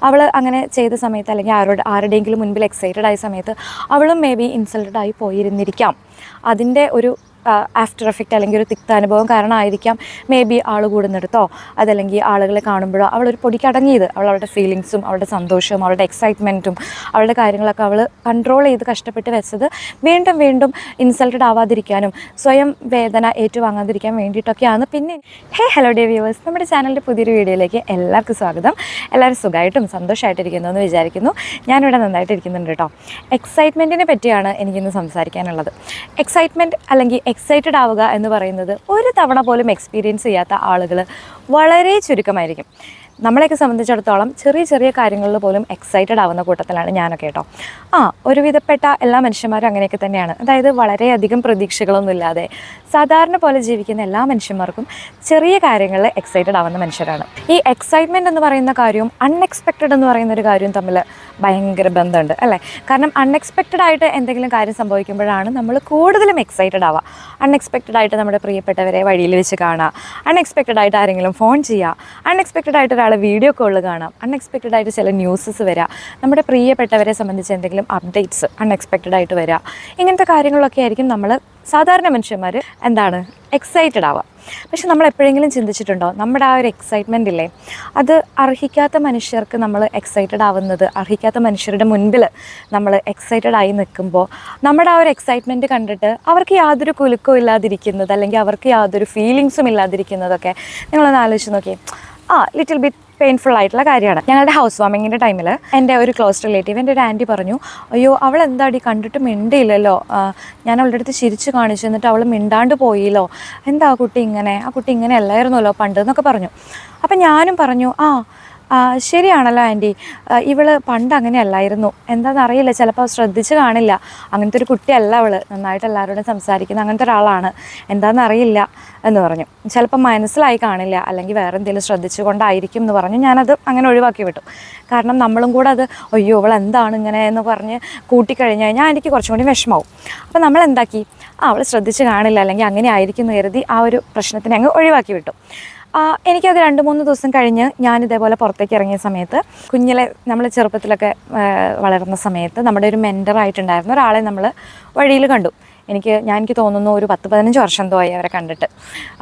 അവൾ അങ്ങനെ ചെയ്ത സമയത്ത് അല്ലെങ്കിൽ ആരുടെയെങ്കിലും മുൻപിൽ എക്സൈറ്റഡ് ആയ സമയത്ത് അവളും മേ ബി ഇൻസൾട്ടഡ് ആയി പോയിരുന്നിരിക്കാം. അതിൻ്റെ ഒരു ആഫ്റ്റർ എഫക്റ്റ് അല്ലെങ്കിൽ ഒരു തിക്താനുഭവം കാരണമായിരിക്കാം മേ ബി ആൾ കൂടുന്നിടത്തോ അതല്ലെങ്കിൽ ആളുകളെ കാണുമ്പോഴോ അവളൊരു പൊടിക്കടങ്ങിയത്. അവളുടെ ഫീലിങ്സും അവളുടെ സന്തോഷവും അവളുടെ എക്സൈറ്റ്മെൻറ്റും അവളുടെ കാര്യങ്ങളൊക്കെ അവൾ കൺട്രോൾ ചെയ്ത് കഷ്ടപ്പെട്ട് വെച്ചത് വീണ്ടും വീണ്ടും ഇൻസൾട്ടഡ് ആവാതിരിക്കാനും സ്വയം വേദന ഏറ്റുവാങ്ങാതിരിക്കാൻ വേണ്ടിയിട്ടൊക്കെയാണ്. പിന്നെ ഹലോ ഡിയർ വ്യൂവേഴ്സ്, നമ്മുടെ ചാനലിൻ്റെ പുതിയൊരു വീഡിയോയിലേക്ക് എല്ലാവർക്കും സ്വാഗതം. എല്ലാവരും സുഖമായിട്ടും സന്തോഷമായിട്ടിരിക്കുന്നു എന്ന് വിചാരിക്കുന്നു. ഞാനിവിടെ നന്നായിട്ടിരിക്കുന്നുണ്ട് കേട്ടോ. എക്സൈറ്റ്മെൻറ്റിനെ പറ്റിയാണ് എനിക്കിന്ന് സംസാരിക്കാനുള്ളത്. എക്സൈറ്റ്മെൻറ്റ് അല്ലെങ്കിൽ എക്സൈറ്റഡ് ആവുക എന്ന് പറയുന്നത് ഒരു തവണ പോലും എക്സ്പീരിയൻസ് ചെയ്യാത്ത ആളുകൾ വളരെ ചുരുക്കമായിരിക്കും. നമ്മളെയൊക്കെ സംബന്ധിച്ചിടത്തോളം ചെറിയ ചെറിയ കാര്യങ്ങളിൽ പോലും എക്സൈറ്റഡ് ആവുന്ന കൂട്ടത്തിലാണ് ഞാനൊക്കെ കേട്ടോ. ഒരുവിധപ്പെട്ട എല്ലാ മനുഷ്യന്മാരും അങ്ങനെയൊക്കെ തന്നെയാണ്. അതായത് വളരെയധികം പ്രതീക്ഷകളൊന്നുമില്ലാതെ സാധാരണ പോലെ ജീവിക്കുന്ന എല്ലാ മനുഷ്യന്മാർക്കും ചെറിയ കാര്യങ്ങളിൽ എക്സൈറ്റഡ് ആവുന്ന മനുഷ്യരാണ്. ഈ എക്സൈറ്റ്മെൻറ്റ് എന്ന് പറയുന്ന കാര്യവും അൺഎക്സ്പെക്റ്റഡ് എന്ന് പറയുന്ന ഒരു കാര്യവും തമ്മിൽ ഭയങ്കര ബന്ധമുണ്ട് അല്ലേ? കാരണം അൺഎക്സ്പെക്റ്റഡ് ആയിട്ട് എന്തെങ്കിലും കാര്യം സംഭവിക്കുമ്പോഴാണ് നമ്മൾ കൂടുതലും എക്സൈറ്റഡ് ആവുക. അൺഎക്സ്പെക്റ്റഡ് ആയിട്ട് നമ്മുടെ പ്രിയപ്പെട്ടവരെ വഴിയിൽ വെച്ച് കാണുക, അൺഎക്സ്പെക്റ്റഡ് ആയിട്ട് ആരെങ്കിലും ഫോൺ ചെയ്യുക, അൺഎക്സ്പെക്റ്റഡ് ആയിട്ട് ഒരാളെ വീഡിയോ കോളിൽ കാണാം, അൺഎക്സ്പെക്റ്റഡ് ആയിട്ട് ചില ന്യൂസസ് വരിക, നമ്മുടെ പ്രിയപ്പെട്ടവരെ സംബന്ധിച്ച് എന്തെങ്കിലും അപ്ഡേറ്റ്സ് അൺഎക്സ്പെക്റ്റഡ് ആയിട്ട് വരിക. ഇങ്ങനത്തെ കാര്യങ്ങളൊക്കെ ആയിരിക്കും നമ്മൾ സാധാരണ മനുഷ്യന്മാർ എക്സൈറ്റഡ് ആവുക. പക്ഷെ നമ്മൾ എപ്പോഴെങ്കിലും ചിന്തിച്ചിട്ടുണ്ടോ നമ്മുടെ ആ ഒരു എക്സൈറ്റ്മെൻ്റ് ഇല്ലേ, അത് അർഹിക്കാത്ത മനുഷ്യർക്ക് നമ്മൾ എക്സൈറ്റഡ് ആവുന്നത്, അർഹിക്കാത്ത മനുഷ്യരുടെ മുൻപിൽ നമ്മൾ എക്സൈറ്റഡ് ആയി നിൽക്കുമ്പോൾ നമ്മുടെ ആ ഒരു എക്സൈറ്റ്മെൻറ്റ് കണ്ടിട്ട് അവർക്ക് യാതൊരു കുലുക്കവും ഇല്ലാതിരിക്കുന്നത് അല്ലെങ്കിൽ അവർക്ക് യാതൊരു ഫീലിങ്സും ഇല്ലാതിരിക്കുന്നതൊക്കെ നിങ്ങളൊന്ന് ആലോചിച്ച് നോക്കിയേ. ലിറ്റിൽ ബിറ്റ് പെയിൻഫുൾ ആയിട്ടുള്ള കാര്യമാണ്. ഞങ്ങളുടെ ഹൗസ് വാമിങ്ങിൻ്റെ ടൈമിൽ എൻ്റെ ഒരു ക്ലോസ് റിലേറ്റീവ്, എൻ്റെ ഒരു ആൻറ്റി പറഞ്ഞു, അയ്യോ അവൾ എന്താടി കണ്ടിട്ട് മിണ്ടിയില്ലല്ലോ, ഞാൻ അവളുടെ അടുത്ത് ചിരിച്ച് കാണിച്ചു എന്നിട്ട് അവൾ മിണ്ടാണ്ട് പോയില്ലോ, എന്താ ആ കുട്ടി ഇങ്ങനെ അല്ലായിരുന്നല്ലോ പണ്ട് എന്നൊക്കെ പറഞ്ഞു. അപ്പം ഞാനും പറഞ്ഞു, ശരിയാണല്ലോ ആൻറ്റി, ഇവൾ പണ്ട് അങ്ങനെ അല്ലായിരുന്നു, എന്താണെന്നറിയില്ല, ചിലപ്പോൾ ശ്രദ്ധിച്ച് കാണില്ല, അങ്ങനത്തെ ഒരു കുട്ടിയല്ല അവൾ, നന്നായിട്ട് എല്ലാവരോടും സംസാരിക്കുന്ന അങ്ങനത്തെ ഒരാളാണ്, എന്താണെന്നറിയില്ല എന്ന് പറഞ്ഞു. ചിലപ്പോൾ മനസ്സിലായി കാണില്ല അല്ലെങ്കിൽ വേറെ എന്തെങ്കിലും ശ്രദ്ധിച്ചു കൊണ്ടായിരിക്കും എന്ന് പറഞ്ഞു. ഞാനത് അങ്ങനെ ഒഴിവാക്കി വിട്ടു. കാരണം നമ്മളും കൂടെ അത് അയ്യോ അവൾ എന്താണ് ഇങ്ങനെ എന്ന് പറഞ്ഞ് കൂട്ടിക്കഴിഞ്ഞ് കഴിഞ്ഞാൽ എനിക്ക് കുറച്ചും കൂടി വിഷമാവും. അപ്പോൾ നമ്മൾ എന്താക്കി, അവൾ ശ്രദ്ധിച്ച് കാണില്ല അല്ലെങ്കിൽ അങ്ങനെ ആയിരിക്കും എന്ന് കരുതി ആ ഒരു പ്രശ്നത്തിനെ അങ്ങ് ഒഴിവാക്കി വിട്ടു. എനിക്കത് 2-3 ദിവസം കഴിഞ്ഞ് ഞാനിതേപോലെ പുറത്തേക്ക് ഇറങ്ങിയ സമയത്ത്, കുഞ്ഞിലെ നമ്മൾ ചെറുപ്പത്തിലൊക്കെ വളർന്ന സമയത്ത് നമ്മുടെ ഒരു മെൻറ്ററായിട്ടുണ്ടായിരുന്ന ഒരാളെ നമ്മൾ വഴിയിൽ കണ്ടു. എനിക്ക് തോന്നുന്നു ഒരു 10-15 വർഷം എന്തോ ആയി അവരെ കണ്ടിട്ട്.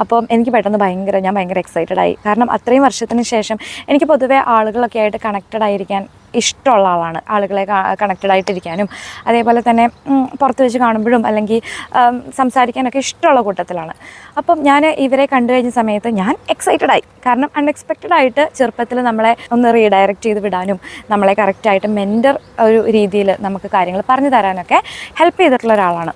അപ്പം എനിക്ക് പെട്ടെന്ന് ഞാൻ ഭയങ്കര എക്സൈറ്റഡ് ആയി. കാരണം അത്രയും വർഷത്തിന് ശേഷം എനിക്ക് പൊതുവേ ആളുകളൊക്കെ ആയിട്ട് കണക്റ്റഡ് ആയിരിക്കാൻ ഇഷ്ടമുള്ള ആളാണ്. ആളുകളെ കണക്റ്റഡ് ആയിട്ടിരിക്കാനും അതേപോലെ തന്നെ പുറത്ത് വെച്ച് കാണുമ്പോഴും അല്ലെങ്കിൽ സംസാരിക്കാനൊക്കെ ഇഷ്ടമുള്ള കൂട്ടത്തിലാണ്. അപ്പം ഞാൻ ഇവരെ കണ്ടു കഴിഞ്ഞ സമയത്ത് ഞാൻ എക്സൈറ്റഡ് ആയി. കാരണം അൺഎക്സ്പെക്റ്റഡ് ആയിട്ട് ചെറുപ്പത്തിൽ നമ്മളെ ഒന്ന് റീഡയറക്റ്റ് ചെയ്ത് വിടാനും നമ്മളെ കറക്റ്റായിട്ട് മെൻറ്റർ ഒരു രീതിയിൽ നമുക്ക് കാര്യങ്ങൾ പറഞ്ഞു തരാനൊക്കെ ഹെൽപ്പ് ചെയ്തിട്ടുള്ള ഒരാളാണ്.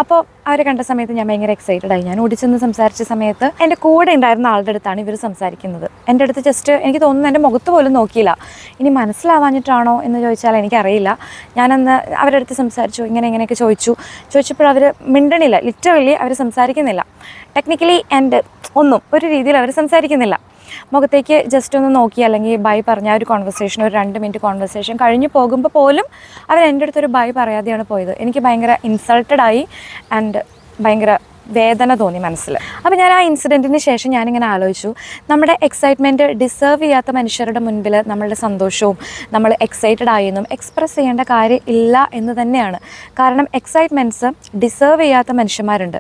അപ്പോൾ അവരെ കണ്ട സമയത്ത് ഞാൻ ഭയങ്കര എക്സൈറ്റഡ് ആയി. ഞാൻ ഓടിച്ചെന്ന് സംസാരിച്ച സമയത്ത് എൻ്റെ കൂടെ ഉണ്ടായിരുന്ന ആളുടെ അടുത്താണ് ഇവർ സംസാരിക്കുന്നത്. എൻ്റെ അടുത്ത് ജസ്റ്റ് എനിക്ക് തോന്നുന്നു എൻ്റെ മുഖത്ത് പോലും നോക്കിയില്ല. ഇനി മനസ്സിലാവാഞ്ഞിട്ടാണോ എന്ന് ചോദിച്ചാൽ എനിക്കറിയില്ല. ഞാനന്ന് അവരുടെ അടുത്ത് സംസാരിച്ചു, ഇങ്ങനെയൊക്കെ ചോദിച്ചപ്പോൾ അവർ മിണ്ടണില്ല. ലിറ്ററലി അവർ സംസാരിക്കുന്നില്ല. ടെക്നിക്കലി ഒരു രീതിയിൽ അവർ സംസാരിക്കുന്നില്ല. മുഖത്തേക്ക് ജസ്റ്റ് ഒന്ന് നോക്കി അല്ലെങ്കിൽ ബൈ പറഞ്ഞ ഒരു കോൺവെർസേഷൻ, ഒരു 2 മിനിറ്റ് കോൺവെർസേഷൻ കഴിഞ്ഞ് പോകുമ്പോൾ പോലും അവർ എൻ്റെ അടുത്തൊരു ബൈ പറയാതെയാണ് പോയത്. എനിക്ക് ഭയങ്കര ഇൻസൾട്ടഡ് ആയി ആൻഡ് ഭയങ്കര വേദന തോന്നി മനസ്സിൽ. അപ്പോൾ ഞാൻ ആ ഇൻസിഡൻറ്റിന് ശേഷം ഞാനിങ്ങനെ ആലോചിച്ചു, നമ്മുടെ എക്സൈറ്റ്മെൻറ്റ് ഡിസേർവ് ചെയ്യാത്ത മനുഷ്യരുടെ മുൻപിൽ നമ്മളുടെ സന്തോഷവും നമ്മൾ എക്സൈറ്റഡ് ആയെന്നും എക്സ്പ്രസ് ചെയ്യേണ്ട കാര്യം ഇല്ല എന്ന് തന്നെയാണ്. കാരണം എക്സൈറ്റ്മെൻറ്റ്സ് ഡിസേർവ് ചെയ്യാത്ത മനുഷ്യന്മാരുണ്ട്.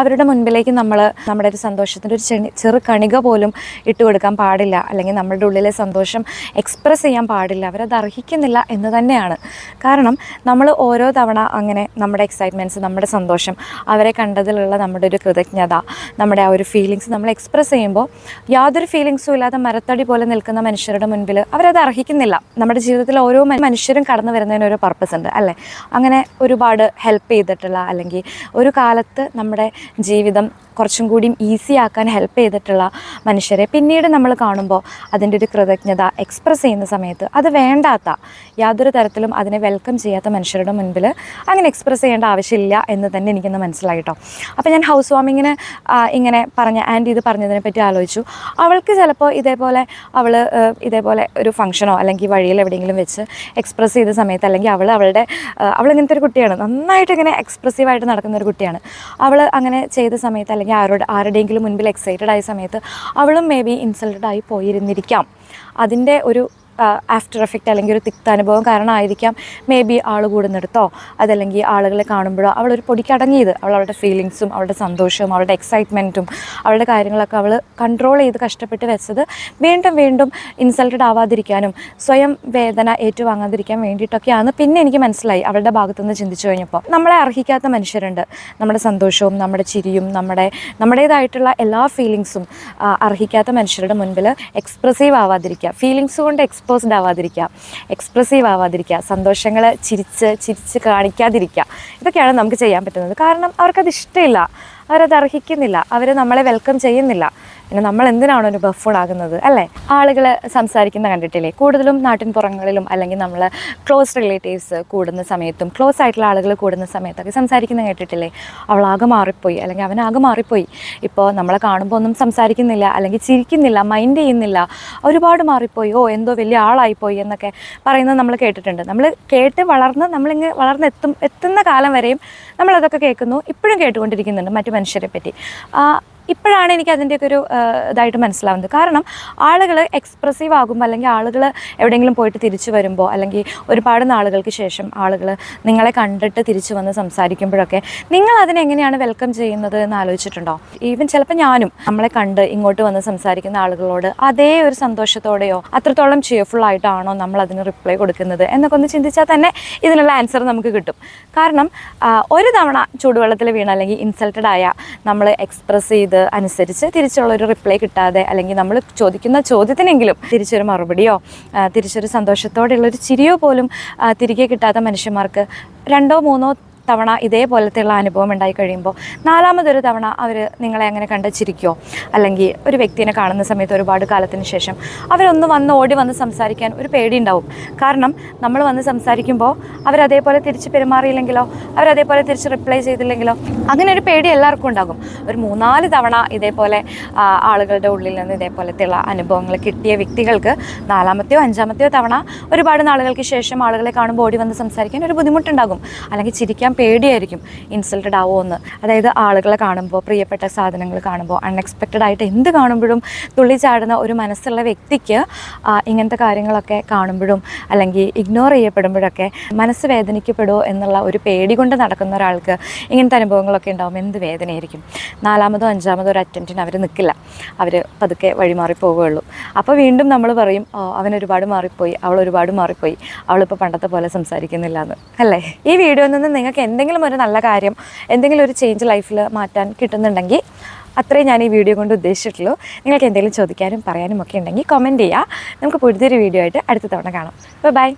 അവരുടെ മുൻപിലേക്ക് നമ്മുടെ ഒരു സന്തോഷത്തിൻ്റെ ഒരു ചെറു കണിക പോലും ഇട്ട് കൊടുക്കാൻ പാടില്ല, അല്ലെങ്കിൽ നമ്മളുടെ ഉള്ളിലെ സന്തോഷം എക്സ്പ്രസ് ചെയ്യാൻ പാടില്ല. അവരത് അർഹിക്കുന്നില്ല എന്ന് തന്നെയാണ്. കാരണം നമ്മൾ ഓരോ തവണ അങ്ങനെ നമ്മുടെ എക്സൈറ്റ്മെൻറ്റ്സ്, നമ്മുടെ സന്തോഷം, അവരെ കണ്ടതിലുള്ള നമ്മുടെ ഒരു കൃതജ്ഞത, നമ്മുടെ ആ ഒരു ഫീലിങ്സ് നമ്മൾ എക്സ്പ്രസ് ചെയ്യുമ്പോൾ യാതൊരു ഫീലിങ്സും ഇല്ലാതെ മരത്തടി പോലെ നിൽക്കുന്ന മനുഷ്യരുടെ മുൻപിൽ അവരത് അർഹിക്കുന്നില്ല. നമ്മുടെ ജീവിതത്തിൽ ഓരോ മനുഷ്യരും കടന്നു വരുന്നതിന് ഒരു പർപ്പസ് ഉണ്ട് അല്ലേ? അങ്ങനെ ഒരുപാട് ഹെൽപ്പ് ചെയ്തിട്ടുള്ള അല്ലെങ്കിൽ ഒരു കാലത്ത് നമ്മുടെ ജീവിതം കുറച്ചും കൂടിയും ഈസി ആക്കാൻ ഹെൽപ്പ് ചെയ്തിട്ടുള്ള മനുഷ്യരെ പിന്നീട് നമ്മൾ കാണുമ്പോൾ അതിൻ്റെ ഒരു കൃതജ്ഞത എക്സ്പ്രസ് ചെയ്യുന്ന സമയത്ത് അത് വേണ്ടാത്ത, യാതൊരു തരത്തിലും അതിനെ വെൽക്കം ചെയ്യാത്ത മനുഷ്യരുടെ മുൻപിൽ അങ്ങനെ എക്സ്പ്രസ് ചെയ്യേണ്ട ആവശ്യമില്ല എന്ന് തന്നെ എനിക്കൊന്ന് മനസ്സിലായിട്ടോ. അപ്പോൾ ഞാൻ ഹൗസ് വാമിങ്ങിന് ഇങ്ങനെ ആൻറ്റി ഇത് പറഞ്ഞതിനെ പറ്റി ആലോചിച്ചു. അവൾക്ക് ചിലപ്പോൾ അവൾ ഇതേപോലെ ഒരു ഫംഗ്ഷനോ അല്ലെങ്കിൽ വഴിയിൽ എവിടെയെങ്കിലും വെച്ച് എക്സ്പ്രസ് ചെയ്ത സമയത്ത്, അല്ലെങ്കിൽ അവളിങ്ങനത്തെ ഒരു കുട്ടിയാണ്, നന്നായിട്ട് ഇങ്ങനെ എക്സ്പ്രസീവായിട്ട് നടക്കുന്ന ഒരു കുട്ടിയാണ്. അവൾ അങ്ങനെ ചെയ്ത സമയത്ത് അല്ലെങ്കിൽ ആരുടെയെങ്കിലും മുൻപിൽ എക്സൈറ്റഡ് ആയ സമയത്ത് അവളും മേ ബി ഇൻസൾട്ടഡ് ആയി പോയിരുന്നിരിക്കാം. അതിൻ്റെ ഒരു ആഫ്റ്റർ എഫക്റ്റ് അല്ലെങ്കിൽ ഒരു തിക്താനുഭവം കാരണമായിരിക്കാം മേ ബി ആൾ കൂടുന്നിടത്തോ അതല്ലെങ്കിൽ ആളുകളെ കാണുമ്പോഴോ അവളൊരു പൊടിക്കടങ്ങിയത് അവളുടെ ഫീലിങ്സും അവളുടെ സന്തോഷവും അവളുടെ എക്സൈറ്റ്മെൻറ്റും അവളുടെ കാര്യങ്ങളൊക്കെ അവൾ കൺട്രോൾ ചെയ്ത് കഷ്ടപ്പെട്ട് വെച്ചത് വീണ്ടും വീണ്ടും ഇൻസൾട്ടഡ് ആവാതിരിക്കാനും സ്വയം വേദന ഏറ്റുവാങ്ങാതിരിക്കാൻ വേണ്ടിയിട്ടൊക്കെയാണ് പിന്നെ എനിക്ക് മനസ്സിലായി അവളുടെ ഭാഗത്തുനിന്ന് ചിന്തിച്ചു കഴിഞ്ഞപ്പോൾ. നമ്മളെ അർഹിക്കാത്ത മനുഷ്യരുണ്ട്. നമ്മുടെ സന്തോഷവും നമ്മുടെ ചിരിയും നമ്മുടേതായിട്ടുള്ള എല്ലാ ഫീലിങ്സും അർഹിക്കാത്ത മനുഷ്യരുടെ മുൻപിൽ എക്സ്പ്രസീവ് ആവാതിരിക്കുക, ഫീലിങ്സ് കൊണ്ട് എക്സ്പോസ്ഡ് ആവാതിരിക്കുക, എക്സ്പ്രസീവ് ആവാതിരിക്കുക, സന്തോഷങ്ങൾ ചിരിച്ച് കാണിക്കാതിരിക്കുക. ഇതൊക്കെയാണ് നമുക്ക് ചെയ്യാൻ പറ്റുന്നത്. കാരണം അവർക്കത് ഇഷ്ടമില്ല, അവരത് അർഹിക്കുന്നില്ല, അവർ നമ്മളെ വെൽക്കം ചെയ്യുന്നില്ല. പിന്നെ നമ്മൾ എന്തിനാണോ ഒരു ബഫൂൺ ആകുന്നത് അല്ലേ? ആളുകൾ സംസാരിക്കുന്ന കണ്ടിട്ടില്ലേ? കൂടുതലും നാട്ടിൻ പുറങ്ങളിലും അല്ലെങ്കിൽ നമ്മൾ ക്ലോസ് റിലേറ്റീവ്സ് കൂടുന്ന സമയത്തും ക്ലോസ് ആയിട്ടുള്ള ആളുകൾ കൂടുന്ന സമയത്തൊക്കെ സംസാരിക്കുന്ന കേട്ടിട്ടില്ലേ? അവളാകെ മാറിപ്പോയി അല്ലെങ്കിൽ അവനാകെ മാറിപ്പോയി, ഇപ്പോൾ നമ്മളെ കാണുമ്പോൾ ഒന്നും സംസാരിക്കുന്നില്ല അല്ലെങ്കിൽ ചിരിക്കുന്നില്ല, മൈൻഡ് ചെയ്യുന്നില്ല, ഒരുപാട് മാറിപ്പോയി, ഓ എന്തോ വലിയ ആളായിപ്പോയി എന്നൊക്കെ പറയുന്നത് നമ്മൾ കേട്ടിട്ടുണ്ട്. നമ്മൾ കേട്ട് വളർന്നെത്തുന്ന കാലം വരെയും നമ്മളതൊക്കെ കേൾക്കുന്നു, ഇപ്പോഴും കേട്ടുകൊണ്ടിരിക്കുന്നുണ്ട് മറ്റു മനുഷ്യരെ പറ്റി. ഇപ്പോഴാണ് എനിക്ക് അതിൻ്റെയൊക്കെ ഒരു ഇതായിട്ട് മനസ്സിലാവുന്നത്. കാരണം ആളുകൾ എക്സ്പ്രസീവ് ആകുമ്പോൾ അല്ലെങ്കിൽ ആളുകൾ എവിടെയെങ്കിലും പോയിട്ട് തിരിച്ചു വരുമ്പോൾ അല്ലെങ്കിൽ ഒരുപാട് നാളുകൾക്ക് ശേഷം ആളുകൾ നിങ്ങളെ കണ്ടിട്ട് തിരിച്ചു വന്ന് സംസാരിക്കുമ്പോഴൊക്കെ നിങ്ങൾ അതിനെങ്ങനെയാണ് വെൽക്കം ചെയ്യുന്നത് എന്ന് ആലോചിച്ചിട്ടുണ്ടോ? ഈവൻ ചിലപ്പോൾ ഞാനും നമ്മളെ കണ്ട് ഇങ്ങോട്ട് വന്ന് സംസാരിക്കുന്ന ആളുകളോട് അതേ ഒരു സന്തോഷത്തോടെയോ അത്രത്തോളം ചെയർഫുൾ ആയിട്ടാണോ നമ്മൾ അതിന് റിപ്ലൈ കൊടുക്കുന്നത് എന്നൊക്കെ ഒന്ന് ചിന്തിച്ചാൽ തന്നെ ഇതിനുള്ള ആൻസർ നമുക്ക് കിട്ടും. കാരണം ഒരു തവണ ചൂടുവെള്ളത്തിൽ വീണ അല്ലെങ്കിൽ ഇൻസൾട്ടഡ് ആയ നമ്മൾ എക്സ്പ്രസ് ചെയ്ത് അനുസരിച്ച് തിരിച്ചുള്ളൊരു റിപ്ലൈ കിട്ടാതെ അല്ലെങ്കിൽ നമ്മൾ ചോദിക്കുന്ന ചോദ്യത്തിനെങ്കിലും തിരിച്ചൊരു മറുപടിയോ തിരിച്ചൊരു സന്തോഷത്തോടെയുള്ളൊരു ചിരിയോ പോലും തിരികെ കിട്ടാത്ത മനുഷ്യന്മാർക്ക് 2 or 3 തവണ ഇതേപോലത്തെയുള്ള അനുഭവം ഉണ്ടായി കഴിയുമ്പോൾ 4മതൊരു തവണ അവർ നിങ്ങളെ അങ്ങനെ കണ്ട് ചിരിക്കുമോ? അല്ലെങ്കിൽ ഒരു വ്യക്തിനെ കാണുന്ന സമയത്ത് ഒരുപാട് കാലത്തിന് ശേഷം അവരൊന്ന് ഓടി വന്ന് സംസാരിക്കാൻ ഒരു പേടി ഉണ്ടാവും. കാരണം നമ്മൾ വന്ന് സംസാരിക്കുമ്പോൾ അവരതേപോലെ തിരിച്ച് പെരുമാറിയില്ലെങ്കിലോ അവരതേപോലെ തിരിച്ച് റിപ്ലൈ ചെയ്തില്ലെങ്കിലോ അങ്ങനെ ഒരു പേടി എല്ലാവർക്കും ഉണ്ടാകും. ഒരു 3-4 തവണ ഇതേപോലെ ആളുകളുടെ ഉള്ളിൽ നിന്ന് ഇതേപോലത്തെയുള്ള അനുഭവങ്ങൾ കിട്ടിയ വ്യക്തികൾക്ക് 4മത്തെയോ 5മത്തെയോ തവണ ഒരുപാട് നാളുകൾക്ക് ശേഷം ആളുകളെ കാണുമ്പോൾ ഓടി വന്ന് സംസാരിക്കാൻ ഒരു ബുദ്ധിമുട്ടുണ്ടാകും, അല്ലെങ്കിൽ ചിരിക്കാൻ പേടിയായിരിക്കും ഇൻസൾട്ടഡ് ആവുമോ എന്ന്. അതായത് ആളുകളെ കാണുമ്പോൾ, പ്രിയപ്പെട്ട സാധനങ്ങൾ കാണുമ്പോൾ, അൺഎക്സ്പെക്റ്റഡ് ആയിട്ട് എന്ത് കാണുമ്പോഴും തുള്ളി ചാടുന്ന ഒരു മനസ്സുള്ള വ്യക്തിക്ക് ഇങ്ങനത്തെ കാര്യങ്ങളൊക്കെ കാണുമ്പോഴും അല്ലെങ്കിൽ ഇഗ്നോർ ചെയ്യപ്പെടുമ്പോഴൊക്കെ മനസ്സ് വേദനിക്കപ്പെടുമോ എന്നുള്ള ഒരു പേടി കൊണ്ട് നടക്കുന്ന ഒരാൾക്ക് ഇങ്ങനത്തെ അനുഭവങ്ങളൊക്കെ ഉണ്ടാകും. എന്ത് വേദനയായിരിക്കും. 4മതോ 5മതോ ഒരു അറ്റംപ്റ്റിന് അവർ നിൽക്കില്ല, അവർ പതുക്കെ വഴിമാറി പോവുകയുള്ളൂ. അപ്പോൾ വീണ്ടും നമ്മൾ പറയും അവൻ ഒരുപാട് മാറിപ്പോയി, അവൾ ഒരുപാട് മാറിപ്പോയി, അവളിപ്പോൾ പണ്ടത്തെ പോലെ സംസാരിക്കുന്നില്ല എന്ന്, അല്ലേ? ഈ വീഡിയോയിൽ നിന്ന് നിങ്ങൾക്ക് എന്തെങ്കിലും ഒരു നല്ല കാര്യം, എന്തെങ്കിലും ഒരു ചേഞ്ച് ലൈഫിൽ മാറ്റാൻ കിട്ടുന്നുണ്ടെങ്കിൽ അത്രയും ഞാൻ ഈ വീഡിയോ കൊണ്ട് ഉദ്ദേശിച്ചിട്ടുള്ളൂ. നിങ്ങൾക്ക് എന്തെങ്കിലും ചോദിക്കാനും പറയാനും ഒക്കെ ഉണ്ടെങ്കിൽ കമൻറ്റ് ചെയ്യുക. നമുക്ക് പുതിയൊരു വീഡിയോ ആയിട്ട് അടുത്ത തവണ കാണാം. ബൈ.